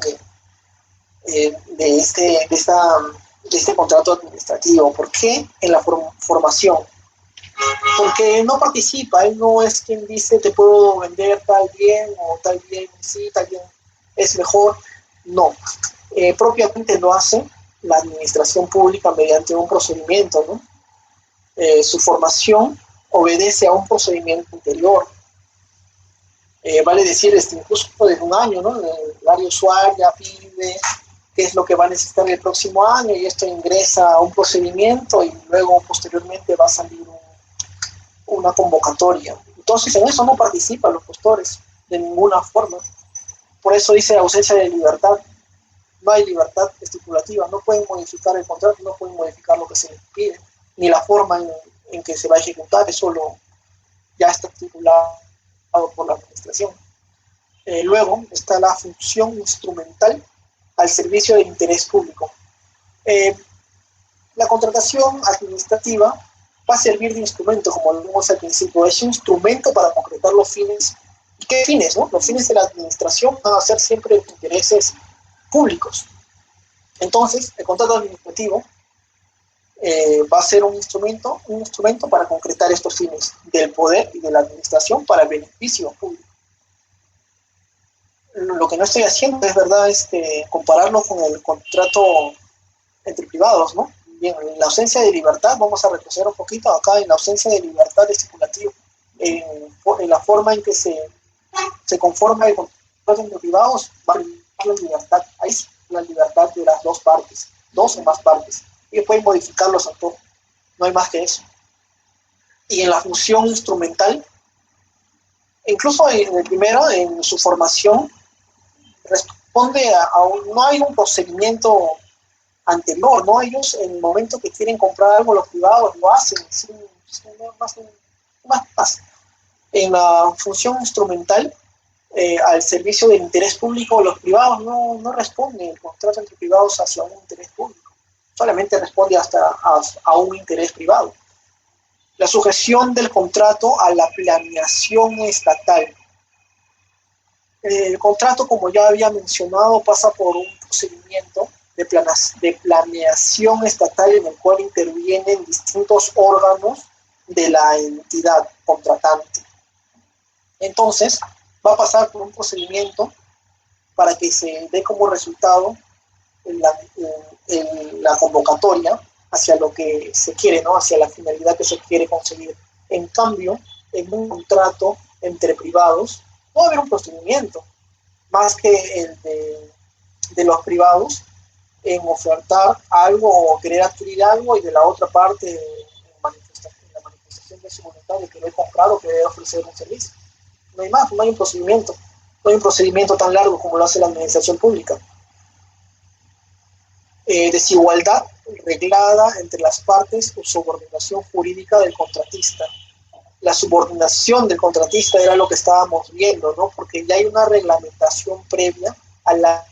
de este contrato administrativo. ¿Por qué? En la formación. Porque no participa, él no es quien dice te puedo vender tal bien o tal bien sí, tal bien es mejor. No, propiamente lo hace la administración pública mediante un procedimiento, ¿no? Su formación obedece a un procedimiento anterior. Vale decir, incluso desde un año, ¿no? El área usuaria pide qué es lo que va a necesitar el próximo año y esto ingresa a un procedimiento y luego posteriormente va a salir una convocatoria. Entonces en eso no participan los postores de ninguna forma. Por eso dice ausencia de libertad. No hay libertad estipulativa, no pueden modificar el contrato, no pueden modificar lo que se les pide, ni la forma en que se va a ejecutar, eso ya está estipulado por la administración. Luego está la función instrumental al servicio del interés público. La contratación administrativa va a servir de instrumento, como lo vimos al principio, es un instrumento para concretar los fines. ¿Y qué fines? ¿No? Los fines de la administración van a ser siempre intereses públicos. Entonces, el contrato administrativo va a ser un instrumento para concretar estos fines del poder y de la administración para el beneficio público. Lo que no estoy haciendo es, verdad, compararlo con el contrato entre privados, ¿no? Bien, en la ausencia de libertad, vamos a retroceder un poquito acá, en la ausencia de libertad estipulativa, en la forma en que se conforma el contrato entre privados, va a haber la libertad, ahí sí, la libertad de las dos partes, dos o más partes, y pueden modificarlos a todos, no hay más que eso. Y en la función instrumental, incluso en el primero, en su formación, responde no hay un procedimiento anterior, ¿no? Ellos en el momento que quieren comprar algo, los privados lo hacen, sin más. En la función instrumental, al servicio del interés público, los privados no responden el contrato entre privados hacia un interés público, solamente responde a un interés privado. La sujeción del contrato a la planeación estatal. El contrato, como ya había mencionado, pasa por un procedimiento de planeación estatal en el cual intervienen distintos órganos de la entidad contratante. Entonces, va a pasar por un procedimiento para que se dé como resultado la convocatoria hacia lo que se quiere, ¿no? Hacia la finalidad que se quiere conseguir. En cambio, en un contrato entre privados, no va a haber un procedimiento más que el de los privados en ofertar algo o querer adquirir algo y de la otra parte en la manifestación de su voluntad de querer comprar o querer ofrecer un servicio. No hay más, no hay un procedimiento. No hay un procedimiento tan largo como lo hace la administración pública. Desigualdad reglada entre las partes o subordinación jurídica del contratista. La subordinación del contratista era lo que estábamos viendo, ¿no? Porque ya hay una reglamentación previa a la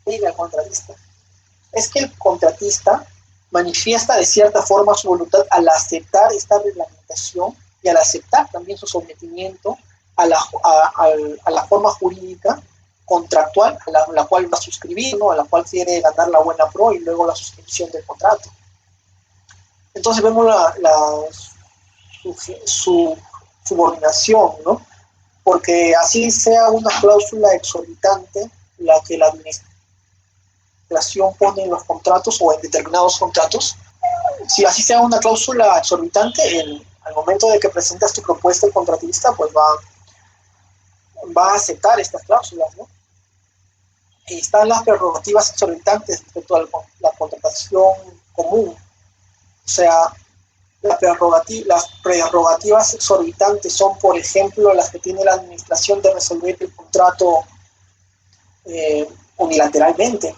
ley del contratista. Es que el contratista manifiesta de cierta forma su voluntad al aceptar esta reglamentación y al aceptar también su sometimiento a la forma jurídica contractual a la cual va a suscribir, ¿no? A la cual quiere ganar la buena pro y luego la suscripción del contrato. Entonces vemos su subordinación, ¿no? Porque así sea una cláusula exorbitante la que la administración pone en los contratos o en determinados contratos, si así sea una cláusula exorbitante, al momento de que presentas tu propuesta el contratista, pues va a aceptar estas cláusulas, ¿no? Y están las prerrogativas exorbitantes respecto a la contratación común. O sea, las prerrogativas exorbitantes son, por ejemplo, las que tiene la administración de resolver el contrato unilateralmente.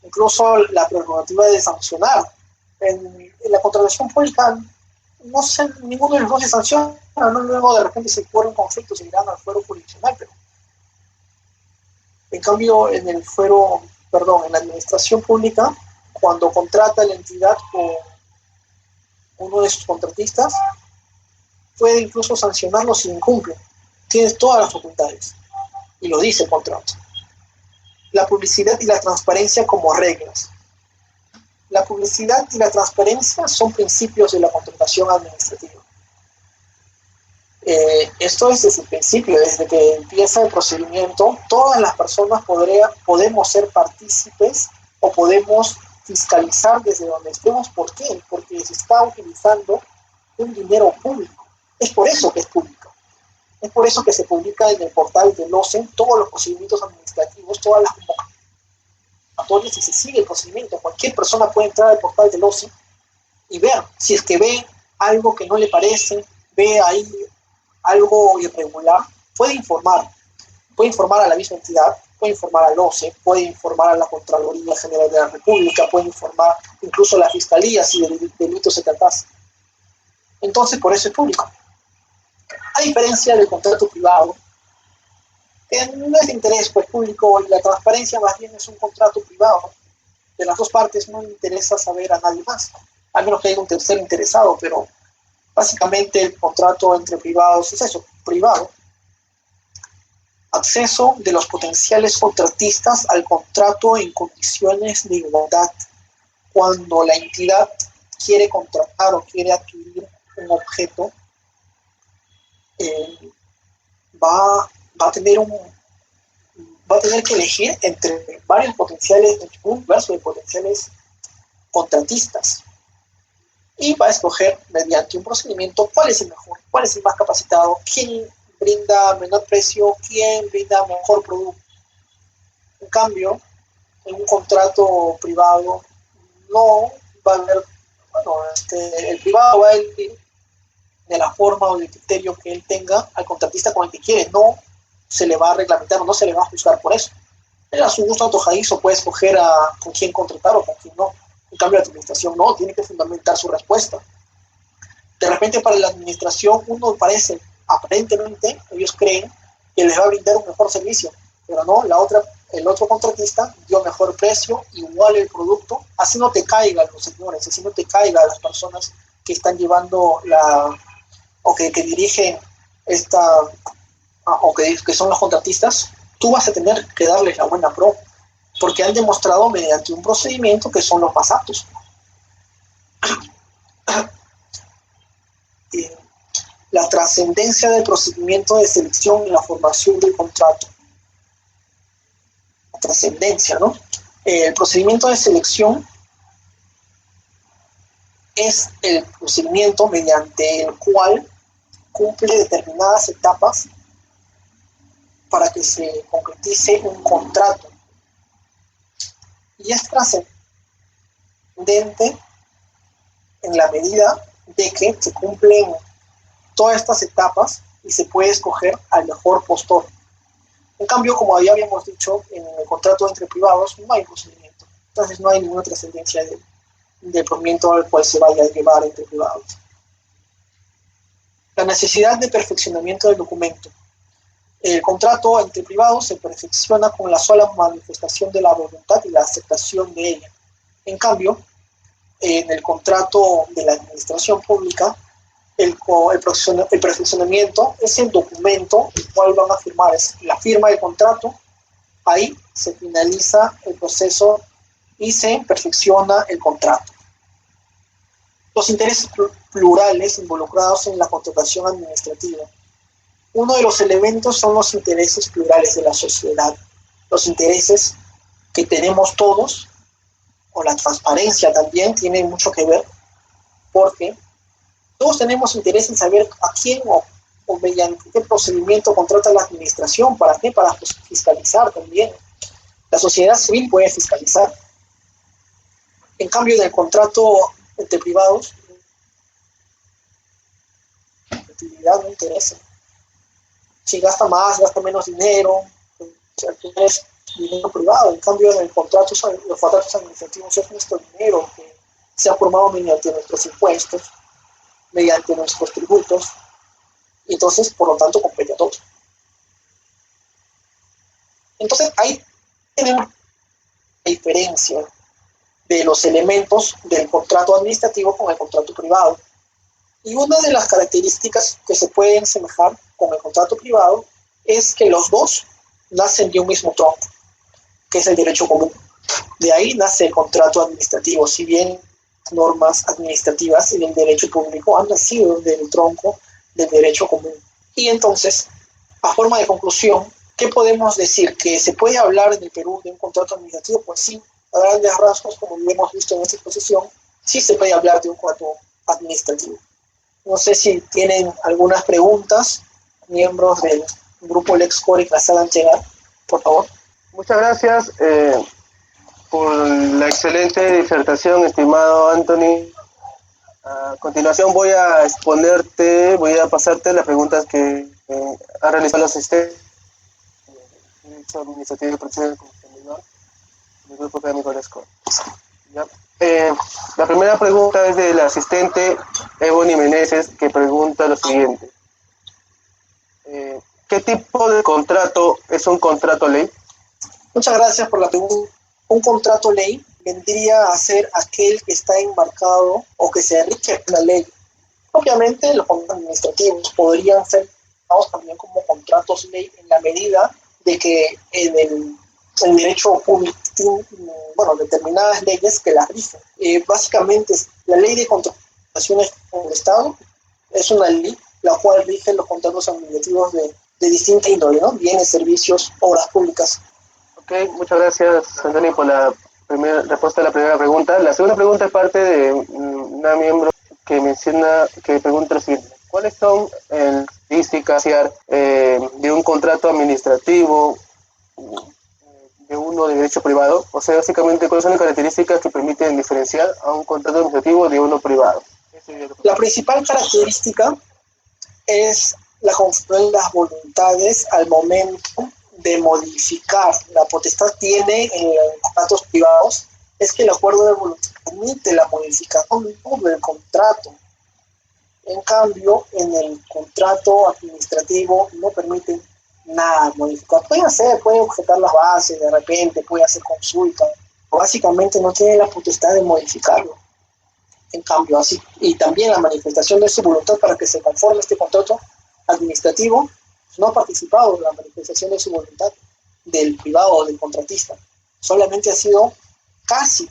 Incluso la prerrogativa de sancionar. En la contratación pública, no sé, ninguno de los dos se sanciona, ¿no? Luego de repente se ocurren conflictos y irán al fuero jurisdiccional, pero en cambio en la administración pública, cuando contrata la entidad con uno de sus contratistas, puede incluso sancionarlo si incumple. Tienes todas las facultades y lo dice el contrato. la publicidad y la transparencia como reglas. La publicidad y la transparencia son principios de la contratación administrativa. Esto es desde el principio, desde que empieza el procedimiento, todas las personas podemos ser partícipes o podemos fiscalizar desde donde estemos. ¿Por qué? Porque se está utilizando un dinero público. Es por eso que es público. Es por eso que se publica en el portal del OCE todos los procedimientos administrativos, todas las convocatorias, y se sigue el procedimiento. Cualquier persona puede entrar al portal del OCE y ver si es que ve algo que no le parece, ve ahí algo irregular, puede informar a la misma entidad, puede informar al OCE, puede informar a la Contraloría General de la República, puede informar incluso a la Fiscalía si el delito se tratase. Entonces, por eso es público. A diferencia del contrato privado, que no es de interés pues, público, y la transparencia más bien es un contrato privado. De las dos partes no le interesa saber a nadie más, a menos que haya un tercero interesado, pero básicamente el contrato entre privados es eso, privado. Acceso de los potenciales contratistas al contrato en condiciones de igualdad. Cuando la entidad quiere contratar o quiere adquirir un objeto, va a tener que elegir entre varios potenciales, entre un universo de potenciales contratistas. Y va a escoger mediante un procedimiento cuál es el mejor, cuál es el más capacitado, quién brinda menor precio, quién brinda mejor producto. En cambio, en un contrato privado no va a haber, el privado va a elegir de la forma o del criterio que él tenga al contratista con el que quiere, no se le va a reglamentar o no se le va a juzgar por eso. Él a su gusto antojadizo puede escoger con quién contratar o con quién no. En cambio, la administración no, tiene que fundamentar su respuesta. De repente, para la administración, aparentemente, ellos creen que les va a brindar un mejor servicio, pero no, el otro contratista dio mejor precio, igual el producto, así no te caigan los señores, así no te caigan las personas que están llevando o que dirigen o que son los contratistas. Tú vas a tener que darles la buena pro, porque han demostrado mediante un procedimiento que son los más aptos. La trascendencia del procedimiento de selección y la formación del contrato. La trascendencia, ¿no? El procedimiento de selección es el procedimiento mediante el cual cumple determinadas etapas para que se concretice un contrato. Y es trascendente en la medida de que se cumplen todas estas etapas y se puede escoger al mejor postor. En cambio, como ya habíamos dicho, en el contrato entre privados no hay procedimiento. Entonces no hay ninguna trascendencia del procedimiento al cual se vaya a llevar entre privados. La necesidad de perfeccionamiento del documento. El contrato entre privados se perfecciona con la sola manifestación de la voluntad y la aceptación de ella. En cambio, en el contrato de la administración pública, el perfeccionamiento es el documento el cual van a firmar, es la firma del contrato. Ahí se finaliza el proceso y se perfecciona el contrato. Los intereses plurales involucrados en la contratación administrativa. Uno de los elementos son los intereses plurales de la sociedad, los intereses que tenemos todos, o la transparencia también tiene mucho que ver, porque todos tenemos interés en saber a quién o mediante qué procedimiento contrata la administración. ¿Para qué? Para fiscalizar también. La sociedad civil puede fiscalizar. En cambio, en el contrato entre privados, la utilidad no interesa. Si gasta más, gasta menos dinero, es dinero privado. En cambio, en el contrato, los contratos administrativos es nuestro dinero que se ha formado mediante nuestros impuestos, mediante nuestros tributos, y entonces, por lo tanto, compete a todos. Entonces, ahí tenemos la diferencia de los elementos del contrato administrativo con el contrato privado. Y una de las características que se pueden asemejar con el contrato privado es que los dos nacen de un mismo tronco. que es el derecho común. De ahí nace el contrato administrativo, si bien normas administrativas en el derecho público han nacido del tronco del derecho común. Y entonces, a forma de conclusión, ¿qué podemos decir? ¿Que se puede hablar en el Perú de un contrato administrativo? Pues sí, a grandes rasgos, como lo hemos visto en esta exposición, sí se puede hablar de un contrato administrativo. No sé si tienen algunas preguntas, miembros del grupo LexCore que las hagan llegar, por favor. Muchas gracias por la excelente disertación, estimado Anthony. A continuación voy a pasarte las preguntas que ha realizado el asistente del Derecho Administrativo y Procesal del Consumidor del Grupo Académico LexCore. ¿Ya? La primera pregunta es del asistente Ebony Meneses, que pregunta lo siguiente. ¿Qué tipo de contrato es un contrato ley? Muchas gracias por la pregunta. Un contrato ley vendría a ser aquel que está enmarcado o que se rige en la ley. Obviamente los contratos administrativos podrían ser también como contratos ley en la medida de que en el derecho público, bueno, determinadas leyes que las rigen. Básicamente la ley de contrataciones en el Estado es una ley la cual rige los contratos administrativos de distinta índole, ¿no? Bienes, servicios, obras públicas. Ok, muchas gracias, Antonio, por la respuesta a la primera pregunta. La segunda pregunta es parte de una miembro que pregunta lo siguiente. ¿Cuáles son las características de un contrato administrativo de uno de derecho privado? O sea, básicamente, ¿cuáles son las características que permiten diferenciar a un contrato administrativo de uno privado? La principal característica es la confluencia de las voluntades al momento de modificar. La potestad tiene en los contratos privados es que el acuerdo de voluntad permite la modificación del contrato. En cambio, en el contrato administrativo no permite nada modificar. Puede objetar las bases de repente, puede hacer consulta. Básicamente no tiene la potestad de modificarlo. En cambio, así, y también la manifestación de su voluntad para que se conforme este contrato administrativo, no ha participado en la manifestación de su voluntad del privado o del contratista. Solamente ha sido casi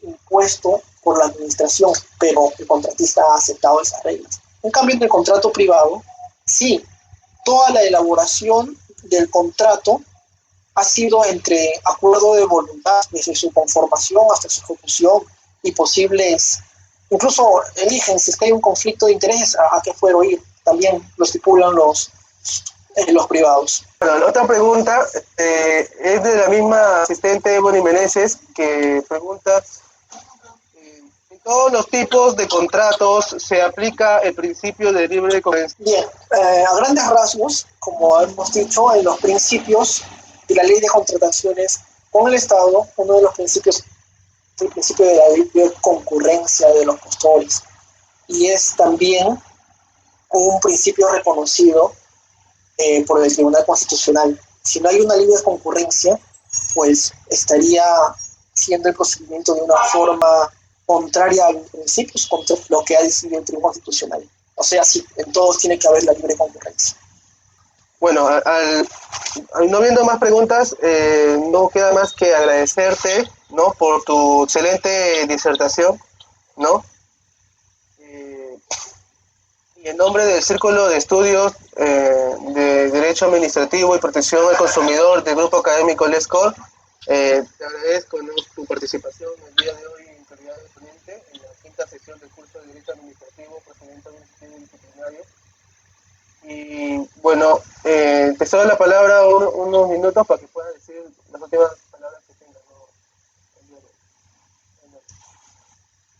impuesto por la administración, pero el contratista ha aceptado esas reglas. En cambio, en el contrato privado, sí, toda la elaboración del contrato ha sido entre acuerdo de voluntad, desde su conformación hasta su ejecución y posibles, incluso eligen si es que hay un conflicto de interés a qué fuero ir, también lo estipulan los privados. Bueno, la otra pregunta es de la misma asistente Ebony Meneses, que pregunta: ¿en todos los tipos de contratos se aplica el principio de libre competencia? Bien, a grandes rasgos, como hemos dicho, en los principios de la ley de contrataciones con el Estado, uno de los principios es el principio de la libre concurrencia de los postores, y es también un principio reconocido por el Tribunal Constitucional. Si no hay una libre concurrencia, pues estaría siendo el procedimiento de una forma contraria a los principios, contra lo que ha decidido el Tribunal Constitucional. O sea, sí, en todos tiene que haber la libre concurrencia. Bueno, no viendo más preguntas, no queda más que agradecerte, ¿no?, por tu excelente disertación, ¿no? Y en nombre del Círculo de Estudios de Derecho Administrativo y Protección al Consumidor del Grupo Académico LexCore, te agradezco, ¿no?, tu participación el día de hoy en calidad de ponente en la quinta sesión del curso de Derecho Administrativo, Procedimiento Administrativo y Disciplinario. Y bueno, te cedo la palabra unos minutos para que puedas decir las últimas palabras que tengas, ¿no?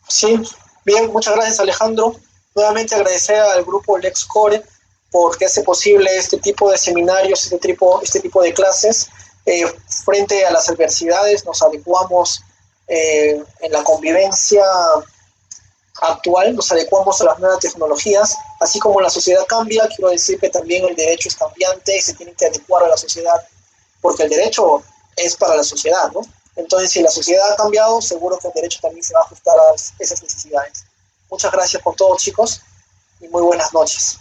Sí, bien, muchas gracias, Alejandro. Nuevamente agradecer al grupo LexCore porque hace posible este tipo de seminarios, este tipo de clases. Frente a las adversidades nos adecuamos en la convivencia actual, nos adecuamos a las nuevas tecnologías, así como la sociedad cambia. Quiero decir que también el derecho es cambiante y se tiene que adecuar a la sociedad, porque el derecho es para la sociedad, ¿no? Entonces, si la sociedad ha cambiado, seguro que el derecho también se va a ajustar a esas necesidades. Muchas gracias por todo, chicos, y muy buenas noches.